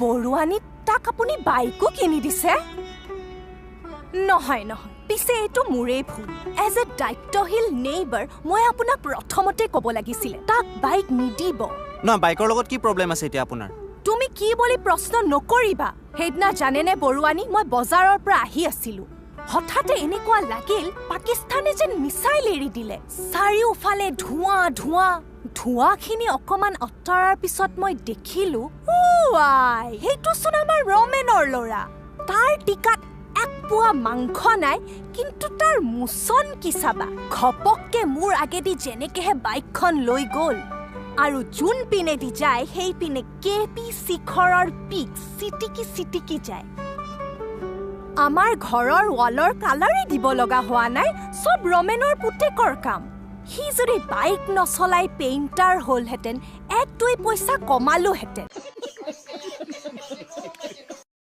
বৰুৱানী তাক আপুনি বাইকো কিনি দিছে? নহয় নহয়, পিছে এইটো মোৰেই ভুল। এজ এ দায়িত্বশীল নেইবাৰ মই আপোনাক প্ৰথমতে ক'ব লাগিছিলে তাক বাইক নিদিব। নহয়, বাইকৰ লগত কি প্ৰব্লেম আছে এতিয়া আপোনাৰ? তুমি কি বুলি প্ৰশ্ন নকৰিবা। সেইদিনা জানেনে বৰুৱানী, মই বজাৰৰ পৰা আহি আছিলো, হঠাতে এনেকুৱা লাগিল পাকিস্তানে যেন মিছাইল এৰি দিলে। চাৰিওফালে ধোঁৱা ধোঁৱা। ধোঁৱাখিনি অকমান আঁতৰাৰ পিছত মই দেখিলো, সেইটোচোন আমাৰ ৰমেনৰ ল'ৰা। তাৰ টিকাত এক পোৱা মাংস নাই, কিন্তু তাৰ মোচন কি চাবা। ঘপককে মোৰ আগেদি যেনেকেহে বাইকখন লৈ গ'ল, আৰু যোন পিনেদি যায় সেই পিনে কেপি শিখৰৰ পিক চিটিকি চিটিকি যায়। আমাৰ ঘৰৰ ৱালৰ কালাৰে দিব লগা হোৱা নাই, চব ৰমেনৰ পুতেকৰ কাম। সি যদি বাইক নচলাই পেইণ্টাৰ হ'লহেঁতেন, 1-2 পইচা কমালোহেঁতেন।